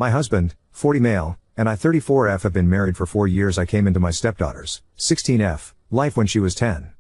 My husband, 40 male, and I 34F have been married for 4 years. I came into my stepdaughter's, 16F, life when she was 10.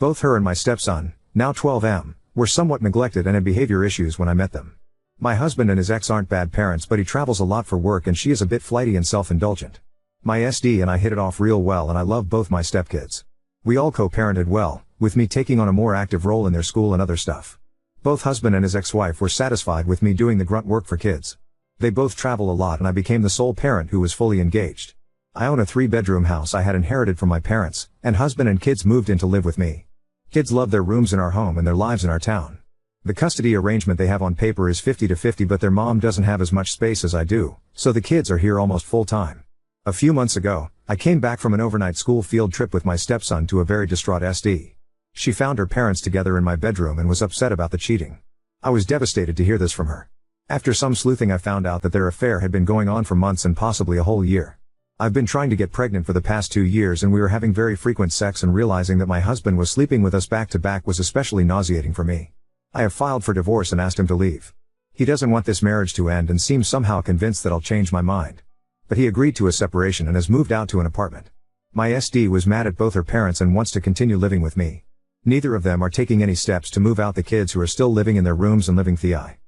Both her and my stepson, now 12M, were somewhat neglected and had behavior issues when I met them. My husband and his ex aren't bad parents, but he travels a lot for work and she is a bit flighty and self-indulgent. My SD and I hit it off real well and I love both my stepkids. We all co-parented well, with me taking on a more active role in their school and other stuff. Both husband and his ex-wife were satisfied with me doing the grunt work for kids. They both travel a lot and I became the sole parent who was fully engaged. I own a 3-bedroom house I had inherited from my parents, and husband and kids moved in to live with me. Kids love their rooms in our home and their lives in our town. The custody arrangement they have on paper is 50-50, but their mom doesn't have as much space as I do, so the kids are here almost full time. A few months ago, I came back from an overnight school field trip with my stepson to a very distraught SD. She found her parents together in my bedroom and was upset about the cheating. I was devastated to hear this from her. After some sleuthing I found out that their affair had been going on for months and possibly a whole year. I've been trying to get pregnant for the past 2 years and we were having very frequent sex, and realizing that my husband was sleeping with us back to back was especially nauseating for me. I have filed for divorce and asked him to leave. He doesn't want this marriage to end and seems somehow convinced that I'll change my mind. But he agreed to a separation and has moved out to an apartment. My SD was mad at both her parents and wants to continue living with me. Neither of them are taking any steps to move out the kids, who are still living in their rooms and living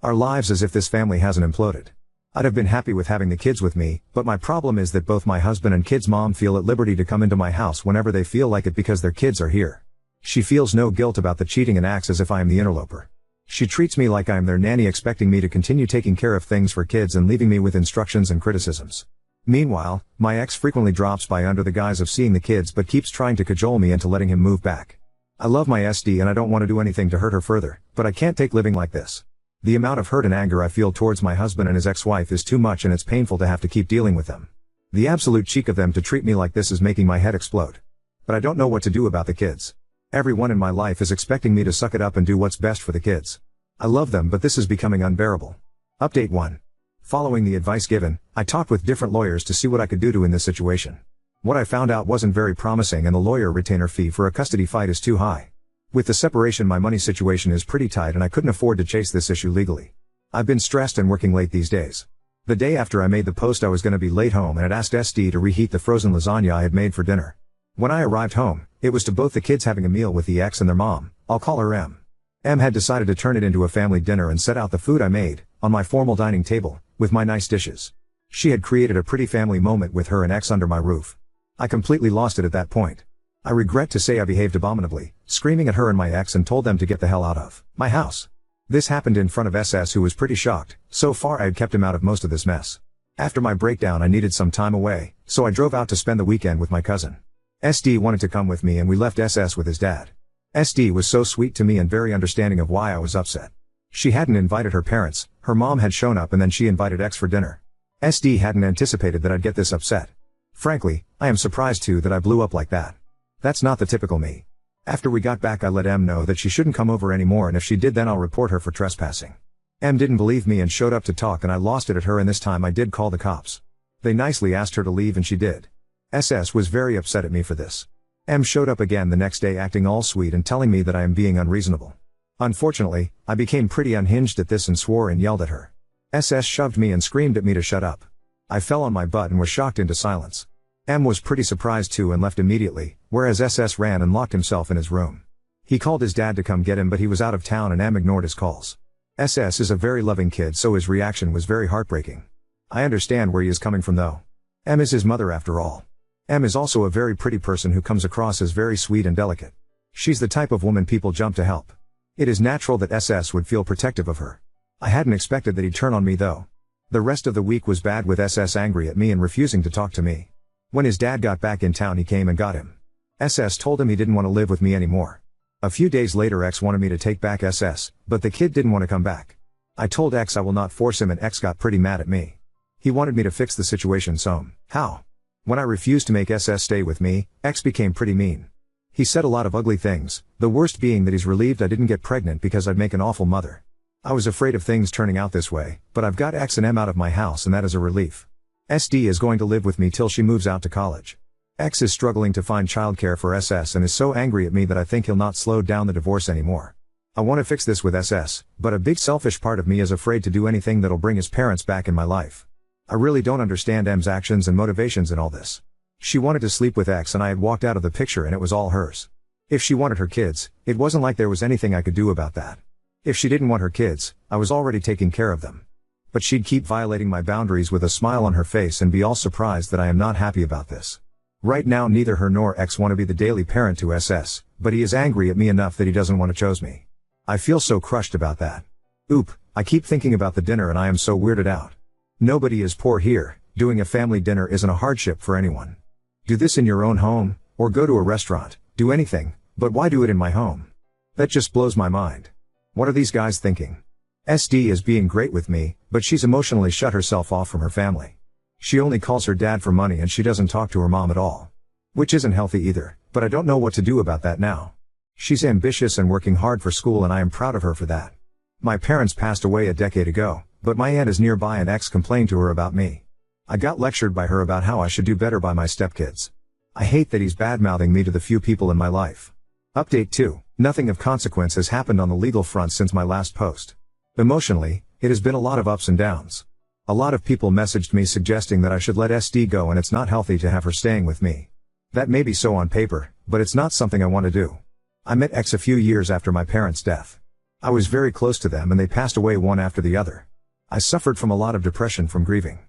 our lives as if this family hasn't imploded. I'd have been happy with having the kids with me, but my problem is that both my husband and kids' mom feel at liberty to come into my house whenever they feel like it because their kids are here. She feels no guilt about the cheating and acts as if I am the interloper. She treats me like I am their nanny, expecting me to continue taking care of things for kids and leaving me with instructions and criticisms. Meanwhile, my ex frequently drops by under the guise of seeing the kids but keeps trying to cajole me into letting him move back. I love my SD and I don't want to do anything to hurt her further, but I can't take living like this. The amount of hurt and anger I feel towards my husband and his ex-wife is too much, and it's painful to have to keep dealing with them. The absolute cheek of them to treat me like this is making my head explode. But I don't know what to do about the kids. Everyone in my life is expecting me to suck it up and do what's best for the kids. I love them, but this is becoming unbearable. Update 1. Following the advice given, I talked with different lawyers to see what I could do in this situation. What I found out wasn't very promising, and the lawyer retainer fee for a custody fight is too high. With the separation, my money situation is pretty tight and I couldn't afford to chase this issue legally. I've been stressed and working late these days. The day after I made the post I was going to be late home and had asked SD to reheat the frozen lasagna I had made for dinner. When I arrived home, it was to both the kids having a meal with the ex and their mom. I'll call her M. M had decided to turn it into a family dinner and set out the food I made, on my formal dining table, with my nice dishes. She had created a pretty family moment with her and ex under my roof. I completely lost it at that point. I regret to say I behaved abominably, screaming at her and my ex and told them to get the hell out of my house. This happened in front of SS, who was pretty shocked. So far I had kept him out of most of this mess. After my breakdown I needed some time away, so I drove out to spend the weekend with my cousin. SD wanted to come with me and we left SS with his dad. SD was so sweet to me and very understanding of why I was upset. She hadn't invited her parents, her mom had shown up and then she invited X for dinner. SD hadn't anticipated that I'd get this upset. Frankly, I am surprised too that I blew up like that. That's not the typical me. After we got back I let M know that she shouldn't come over anymore, and if she did then I'll report her for trespassing. M didn't believe me and showed up to talk, and I lost it at her, and this time I did call the cops. They nicely asked her to leave and she did. SS was very upset at me for this. M showed up again the next day acting all sweet and telling me that I am being unreasonable. Unfortunately, I became pretty unhinged at this and swore and yelled at her. SS shoved me and screamed at me to shut up. I fell on my butt and was shocked into silence. M was pretty surprised too and left immediately, whereas SS ran and locked himself in his room. He called his dad to come get him, but he was out of town and M ignored his calls. SS is a very loving kid, so his reaction was very heartbreaking. I understand where he is coming from though. M is his mother after all. M is also a very pretty person who comes across as very sweet and delicate. She's the type of woman people jump to help. It is natural that SS would feel protective of her. I hadn't expected that he'd turn on me though. The rest of the week was bad, with SS angry at me and refusing to talk to me. When his dad got back in town he came and got him. SS told him he didn't want to live with me anymore. A few days later X wanted me to take back SS, but the kid didn't want to come back. I told X I will not force him, and X got pretty mad at me. He wanted me to fix the situation how? When I refused to make SS stay with me, X became pretty mean. He said a lot of ugly things, the worst being that he's relieved I didn't get pregnant because I'd make an awful mother. I was afraid of things turning out this way, but I've got X and M out of my house and that is a relief. SD is going to live with me till she moves out to college. X is struggling to find childcare for SS and is so angry at me that I think he'll not slow down the divorce anymore. I want to fix this with SS, but a big selfish part of me is afraid to do anything that'll bring his parents back in my life. I really don't understand M's actions and motivations in all this. She wanted to sleep with X and I had walked out of the picture and it was all hers. If she wanted her kids, it wasn't like there was anything I could do about that. If she didn't want her kids, I was already taking care of them. But she'd keep violating my boundaries with a smile on her face and be all surprised that I am not happy about this. Right now neither her nor X want to be the daily parent to SS, but he is angry at me enough that he doesn't want to choose me. I feel so crushed about that. Oop, I keep thinking about the dinner and I am so weirded out. Nobody is poor here, doing a family dinner isn't a hardship for anyone. Do this in your own home, or go to a restaurant, do anything, but why do it in my home? That just blows my mind. What are these guys thinking? SD is being great with me, but she's emotionally shut herself off from her family. She only calls her dad for money and she doesn't talk to her mom at all. Which isn't healthy either, but I don't know what to do about that now. She's ambitious and working hard for school and I am proud of her for that. My parents passed away a decade ago, but my aunt is nearby and X complained to her about me. I got lectured by her about how I should do better by my stepkids. I hate that he's bad-mouthing me to the few people in my life. Update 2. Nothing of consequence has happened on the legal front since my last post. Emotionally, it has been a lot of ups and downs. A lot of people messaged me suggesting that I should let SD go and it's not healthy to have her staying with me. That may be so on paper, but it's not something I want to do. I met X a few years after my parents' death. I was very close to them and they passed away one after the other. I suffered from a lot of depression from grieving.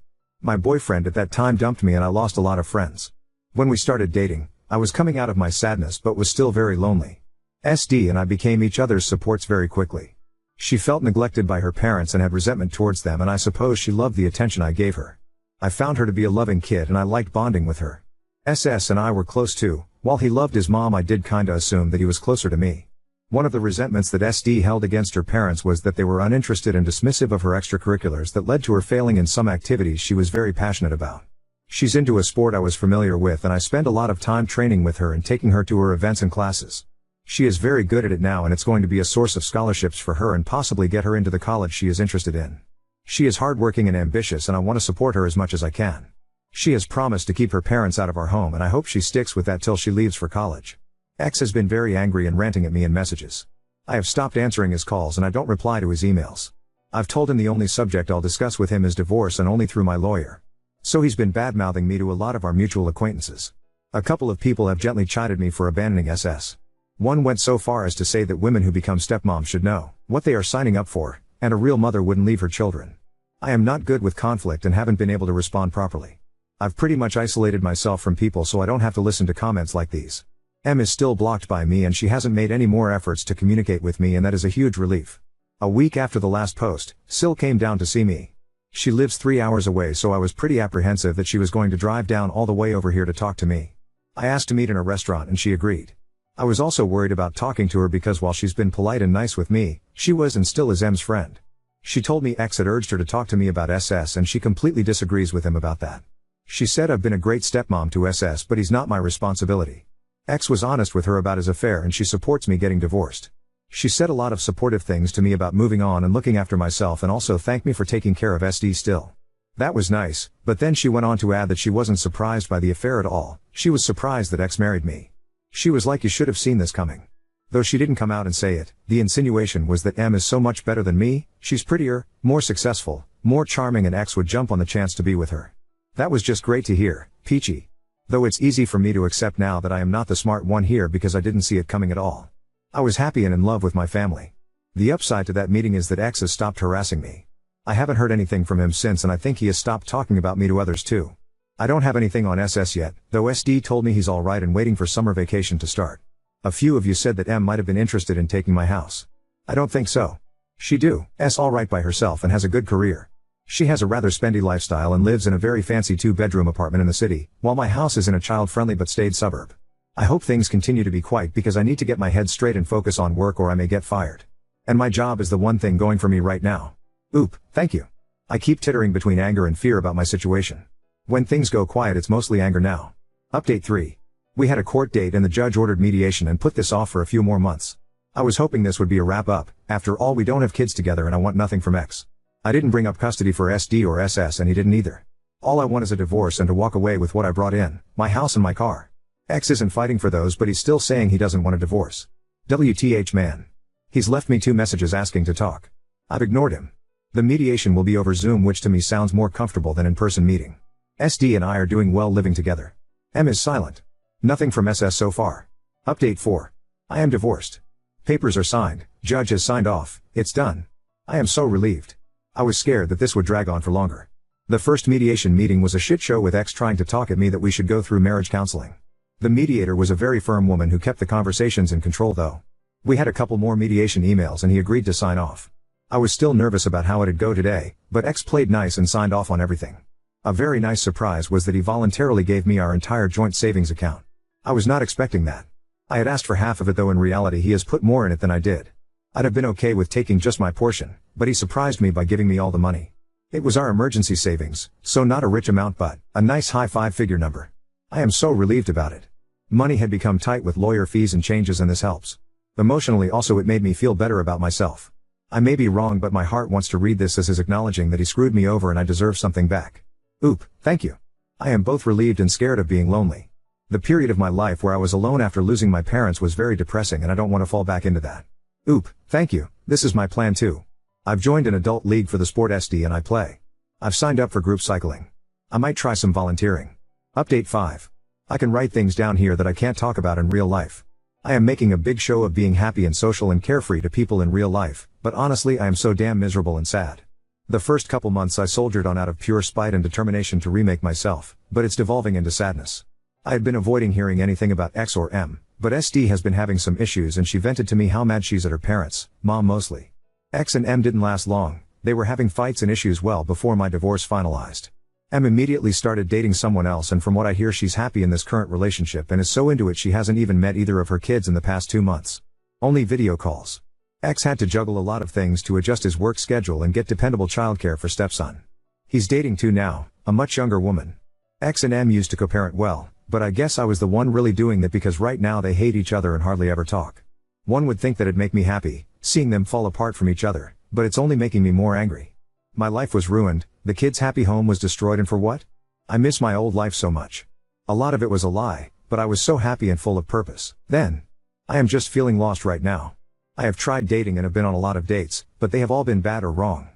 My boyfriend at that time dumped me and I lost a lot of friends. When we started dating, I was coming out of my sadness but was still very lonely. SD and I became each other's supports very quickly. She felt neglected by her parents and had resentment towards them and I suppose she loved the attention I gave her. I found her to be a loving kid and I liked bonding with her. SS and I were close too. While he loved his mom I did kinda assume that he was closer to me. One of the resentments that SD held against her parents was that they were uninterested and dismissive of her extracurriculars that led to her failing in some activities she was very passionate about. She's into a sport I was familiar with and I spend a lot of time training with her and taking her to her events and classes. She is very good at it now and it's going to be a source of scholarships for her and possibly get her into the college she is interested in. She is hardworking and ambitious and I want to support her as much as I can. She has promised to keep her parents out of our home and I hope she sticks with that till she leaves for college. X has been very angry and ranting at me in messages. I have stopped answering his calls and I don't reply to his emails. I've told him the only subject I'll discuss with him is divorce and only through my lawyer. So he's been bad-mouthing me to a lot of our mutual acquaintances. A couple of people have gently chided me for abandoning SS. One went so far as to say that women who become stepmoms should know what they are signing up for, and a real mother wouldn't leave her children. I am not good with conflict and haven't been able to respond properly. I've pretty much isolated myself from people so I don't have to listen to comments like these. M is still blocked by me and she hasn't made any more efforts to communicate with me and that is a huge relief. A week after the last post, Sil came down to see me. She lives 3 hours away so I was pretty apprehensive that she was going to drive down all the way over here to talk to me. I asked to meet in a restaurant and she agreed. I was also worried about talking to her because while she's been polite and nice with me, she was and still is M's friend. She told me X had urged her to talk to me about SS and she completely disagrees with him about that. She said I've been a great stepmom to SS but he's not my responsibility. X was honest with her about his affair and she supports me getting divorced. She said a lot of supportive things to me about moving on and looking after myself and also thanked me for taking care of SD still. That was nice, but then she went on to add that she wasn't surprised by the affair at all, she was surprised that X married me. She was like, you should have seen this coming. Though she didn't come out and say it, the insinuation was that M is so much better than me, she's prettier, more successful, more charming and X would jump on the chance to be with her. That was just great to hear, peachy. Though it's easy for me to accept now that I am not the smart one here because I didn't see it coming at all. I was happy and in love with my family. The upside to that meeting is that X has stopped harassing me. I haven't heard anything from him since and I think he has stopped talking about me to others too. I don't have anything on SS yet, though SD told me he's alright and waiting for summer vacation to start. A few of you said that M might have been interested in taking my house. I don't think so. She do, S alright by herself and has a good career. She has a rather spendy lifestyle and lives in a very fancy 2-bedroom apartment in the city, while my house is in a child-friendly but staid suburb. I hope things continue to be quiet because I need to get my head straight and focus on work or I may get fired. And my job is the one thing going for me right now. Oop, thank you. I keep tittering between anger and fear about my situation. When things go quiet it's mostly anger now. Update 3. We had a court date and the judge ordered mediation and put this off for a few more months. I was hoping this would be a wrap up, after all we don't have kids together and I want nothing from X. I didn't bring up custody for SD or SS and he didn't either. All I want is a divorce and to walk away with what I brought in, my house and my car. X isn't fighting for those but he's still saying he doesn't want a divorce. WTH man. He's left me 2 messages asking to talk. I've ignored him. The mediation will be over Zoom, which to me sounds more comfortable than in-person meeting. SD and I are doing well living together. M is silent. Nothing from SS so far. Update 4. I am divorced. Papers are signed, judge has signed off, it's done. I am so relieved. I was scared that this would drag on for longer. The first mediation meeting was a shit show with X trying to talk at me that we should go through marriage counseling. The mediator was a very firm woman who kept the conversations in control though. We had a couple more mediation emails and he agreed to sign off. I was still nervous about how it'd go today, but X played nice and signed off on everything. A very nice surprise was that he voluntarily gave me our entire joint savings account. I was not expecting that. I had asked for half of it though in reality he has put more in it than I did. I'd have been okay with taking just my portion, but he surprised me by giving me all the money. It was our emergency savings, so not a rich amount but a nice high 5-figure number. I am so relieved about it. Money had become tight with lawyer fees and changes and this helps. Emotionally also it made me feel better about myself. I may be wrong but my heart wants to read this as his acknowledging that he screwed me over and I deserve something back. Oop, thank you. I am both relieved and scared of being lonely. The period of my life where I was alone after losing my parents was very depressing and I don't want to fall back into that. Oop, thank you, this is my plan too. I've joined an adult league for the sport SD and I play. I've signed up for group cycling. I might try some volunteering. Update 5. I can write things down here that I can't talk about in real life. I am making a big show of being happy and social and carefree to people in real life, but honestly I am so damn miserable and sad. The first couple months I soldiered on out of pure spite and determination to remake myself, but it's devolving into sadness. I had been avoiding hearing anything about X or M, but SD has been having some issues and she vented to me how mad she's at her parents, mom mostly. X and M didn't last long, they were having fights and issues well before my divorce finalized. M immediately started dating someone else and from what I hear she's happy in this current relationship and is so into it she hasn't even met either of her kids in the past 2 months. Only video calls. X had to juggle a lot of things to adjust his work schedule and get dependable childcare for stepson. He's dating 2 now, a much younger woman. X and M used to co-parent well, but I guess I was the one really doing that because right now they hate each other and hardly ever talk. One would think that it'd make me happy, seeing them fall apart from each other, but it's only making me more angry. My life was ruined, the kids' happy home was destroyed and for what? I miss my old life so much. A lot of it was a lie, but I was so happy and full of purpose. Then. I am just feeling lost right now. I have tried dating and have been on a lot of dates, but they have all been bad or wrong.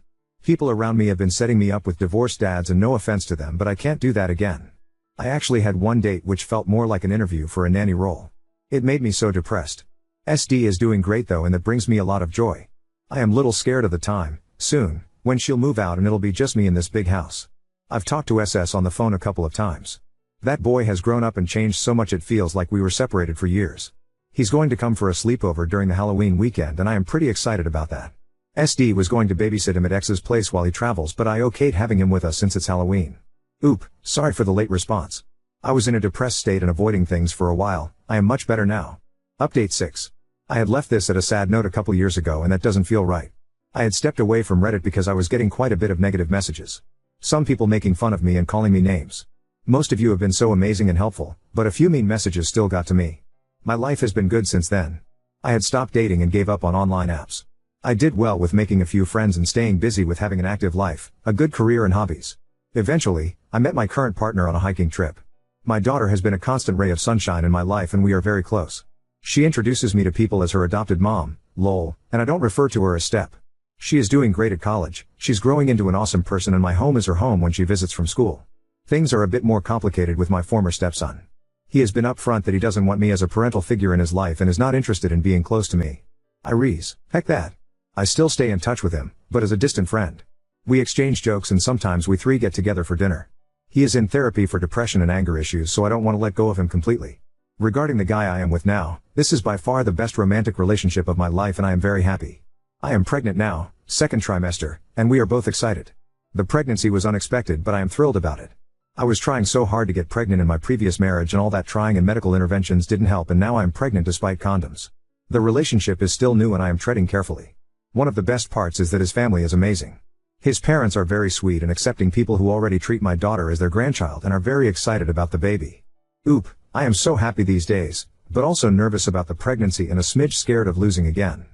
People around me have been setting me up with divorced dads and no offense to them but I can't do that again. I actually had one date which felt more like an interview for a nanny role. It made me so depressed. SD is doing great though and that brings me a lot of joy. I am little scared of the time, soon, when she'll move out and it'll be just me in this big house. I've talked to SS on the phone a couple of times. That boy has grown up and changed so much it feels like we were separated for years. He's going to come for a sleepover during the Halloween weekend and I am pretty excited about that. SD was going to babysit him at X's place while he travels but I okayed having him with us since it's Halloween. Oop, sorry for the late response. I was in a depressed state and avoiding things for a while, I am much better now. Update 6. I had left this at a sad note a couple years ago and that doesn't feel right. I had stepped away from Reddit because I was getting quite a bit of negative messages. Some people making fun of me and calling me names. Most of you have been so amazing and helpful, but a few mean messages still got to me. My life has been good since then. I had stopped dating and gave up on online apps. I did well with making a few friends and staying busy with having an active life, a good career and hobbies. Eventually, I met my current partner on a hiking trip. My daughter has been a constant ray of sunshine in my life and we are very close. She introduces me to people as her adopted mom, lol, and I don't refer to her as step. She is doing great at college, she's growing into an awesome person and my home is her home when she visits from school. Things are a bit more complicated with my former stepson. He has been upfront that he doesn't want me as a parental figure in his life and is not interested in being close to me. Heck that. I still stay in touch with him, but as a distant friend. We exchange jokes and sometimes we 3 get together for dinner. He is in therapy for depression and anger issues so I don't want to let go of him completely. Regarding the guy I am with now, this is by far the best romantic relationship of my life and I am very happy. I am pregnant now, 2nd trimester, and we are both excited. The pregnancy was unexpected but I am thrilled about it. I was trying so hard to get pregnant in my previous marriage and all that trying and medical interventions didn't help and now I am pregnant despite condoms. The relationship is still new and I am treading carefully. One of the best parts is that his family is amazing. His parents are very sweet and accepting people who already treat my daughter as their grandchild and are very excited about the baby. Oop, I am so happy these days, but also nervous about the pregnancy and a smidge scared of losing again.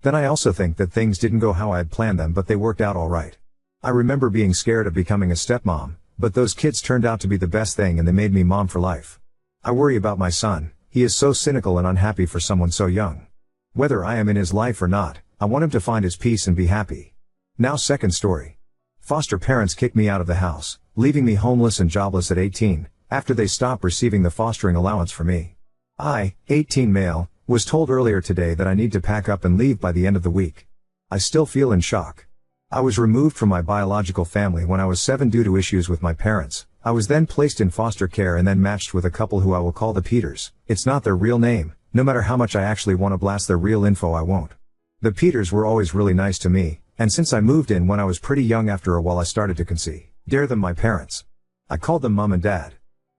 Then I also think that things didn't go how I had planned them but they worked out alright. I remember being scared of becoming a stepmom, but those kids turned out to be the best thing and they made me mom for life. I worry about my son, he is so cynical and unhappy for someone so young. Whether I am in his life or not, I want him to find his peace and be happy. Now second story. Foster parents kicked me out of the house, leaving me homeless and jobless at 18, after they stopped receiving the fostering allowance for me. I, 18 male, was told earlier today that I need to pack up and leave by the end of the week. I still feel in shock. I was removed from my biological family when I was 7 due to issues with my parents. I was then placed in foster care and then matched with a couple who I will call the Peters. It's not their real name. No matter how much I actually want to blast their real info, I won't. The Peters were always really nice to me, and since I moved in when I was pretty young, after a while I started to consider them my parents. I called them mom and dad.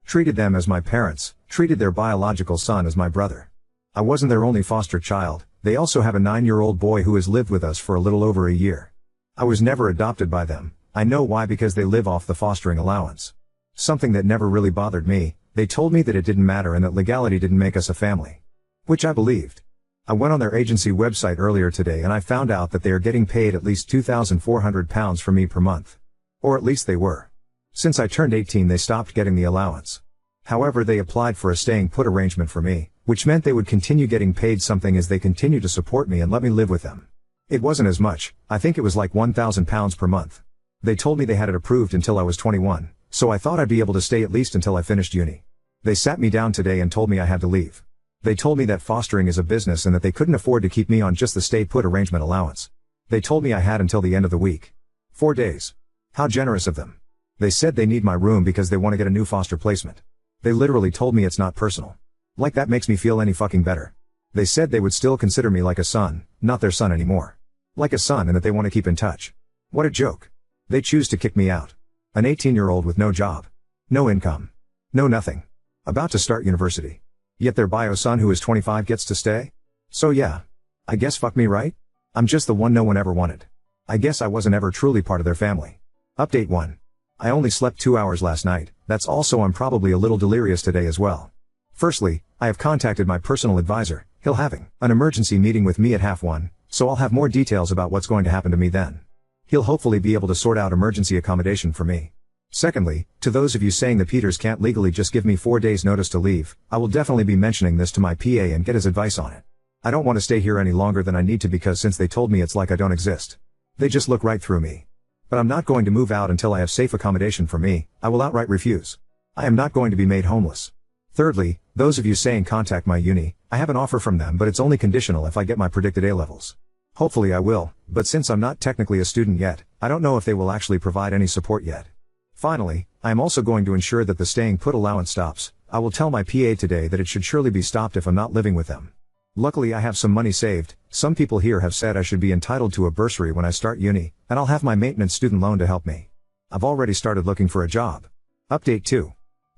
Treated them as my parents, treated their biological son as my brother. I wasn't their only foster child. They also have a 9-year-old boy who has lived with us for a little over a year. I was never adopted by them. I know why, because they live off the fostering allowance. Something that never really bothered me. They told me that it didn't matter and that legality didn't make us a family. Which I believed. I went on their agency website earlier today and I found out that they are getting paid at least £2,400 for me per month. Or at least they were. Since I turned 18 they stopped getting the allowance. However, they applied for a staying put arrangement for me, which meant they would continue getting paid something as they continue to support me and let me live with them. It wasn't as much. I think it was like £1,000 per month. They told me they had it approved until I was 21, so I thought I'd be able to stay at least until I finished uni. They sat me down today and told me I had to leave. They told me that fostering is a business and that they couldn't afford to keep me on just the stay put arrangement allowance. They told me I had until the end of the week. 4 days. How generous of them. They said they need my room because they want to get a new foster placement. They literally told me it's not personal. Like that makes me feel any fucking better. They said they would still consider me like a son, not their son anymore. Like a son, and that they want to keep in touch. What a joke. They choose to kick me out. An 18-year-old with no job. No income. No nothing. About to start university. Yet their bio son who is 25 gets to stay? So yeah. I guess fuck me, right? I'm just the one no one ever wanted. I guess I wasn't ever truly part of their family. Update 1. I only slept 2 hours last night. That's also I'm probably a little delirious today as well. Firstly, I have contacted my personal advisor. He'll having an emergency meeting with me at 1:30, so I'll have more details about what's going to happen to me then. He'll hopefully be able to sort out emergency accommodation for me. Secondly, to those of you saying the Peters can't legally just give me 4 days notice to leave, I will definitely be mentioning this to my PA and get his advice on it. I don't want to stay here any longer than I need to, because since they told me it's like I don't exist. They just look right through me. But I'm not going to move out until I have safe accommodation for me. I will outright refuse. I am not going to be made homeless. Thirdly, those of you saying contact my uni, I have an offer from them, but it's only conditional if I get my predicted A levels. Hopefully I will, but since I'm not technically a student yet, I don't know if they will actually provide any support yet. Finally, I am also going to ensure that the staying put allowance stops. I will tell my PA today that it should surely be stopped if I'm not living with them. Luckily I have some money saved. Some people here have said I should be entitled to a bursary when I start uni, and I'll have my maintenance student loan to help me. I've already started looking for a job. Update 2.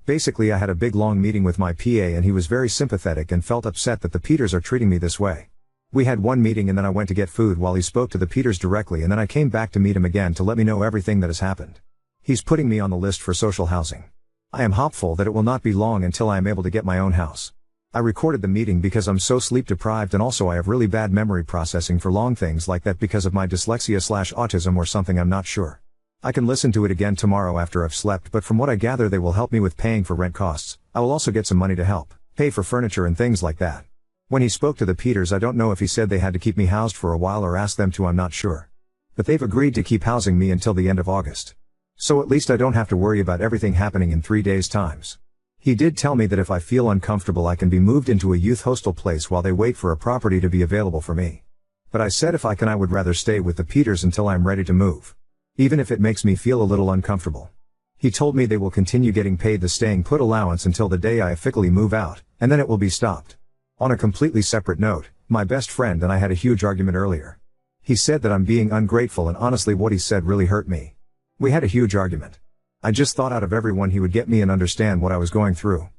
Basically I had a big long meeting with my PA and he was very sympathetic and felt upset that the Peters are treating me this way. We had one meeting and then I went to get food while he spoke to the Peters directly, and then I came back to meet him again to let me know everything that has happened. He's putting me on the list for social housing. I am hopeful that it will not be long until I am able to get my own house. I recorded the meeting because I'm so sleep deprived, and also I have really bad memory processing for long things like that because of my dyslexia/autism or something, I'm not sure. I can listen to it again tomorrow after I've slept, but from what I gather they will help me with paying for rent costs. I will also get some money to help pay for furniture and things like that. When he spoke to the Peters, I don't know if he said they had to keep me housed for a while or asked them to, I'm not sure. But they've agreed to keep housing me until the end of August. So at least I don't have to worry about everything happening in 3 days' times. He did tell me that if I feel uncomfortable I can be moved into a youth hostel place while they wait for a property to be available for me. But I said if I can I would rather stay with the Peters until I'm ready to move. Even if it makes me feel a little uncomfortable. He told me they will continue getting paid the staying put allowance until the day I officially move out, and then it will be stopped. On a completely separate note, my best friend and I had a huge argument earlier. He said that I'm being ungrateful, and honestly what he said really hurt me. We had a huge argument. I just thought out of everyone he would get me and understand what I was going through.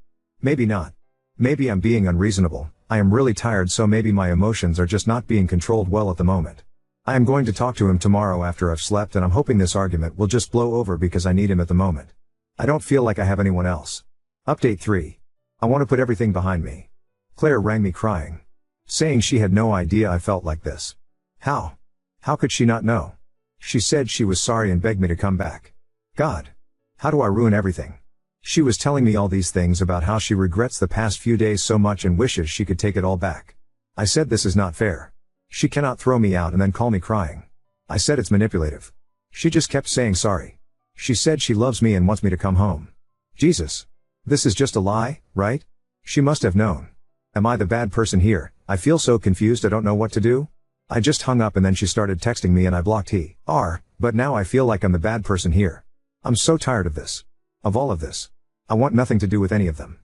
Maybe not. Maybe I'm being unreasonable. I am really tired, so maybe my emotions are just not being controlled well at the moment. I am going to talk to him tomorrow after I've slept, and I'm hoping this argument will just blow over because I need him at the moment. I don't feel like I have anyone else. Update 3. I want to put everything behind me. Claire rang me crying. Saying she had no idea I felt like this. How? How could she not know? She said she was sorry and begged me to come back. God. How do I ruin everything? She was telling me all these things about how she regrets the past few days so much and wishes she could take it all back. I said this is not fair. She cannot throw me out and then call me crying. I said it's manipulative. She just kept saying sorry. She said she loves me and wants me to come home. Jesus. This is just a lie, right? She must have known. Am I the bad person here? I feel so confused I don't know what to do. I just hung up and then she started texting me and I blocked her, but now I feel like I'm the bad person here. I'm so tired of this. Of all of this. I want nothing to do with any of them.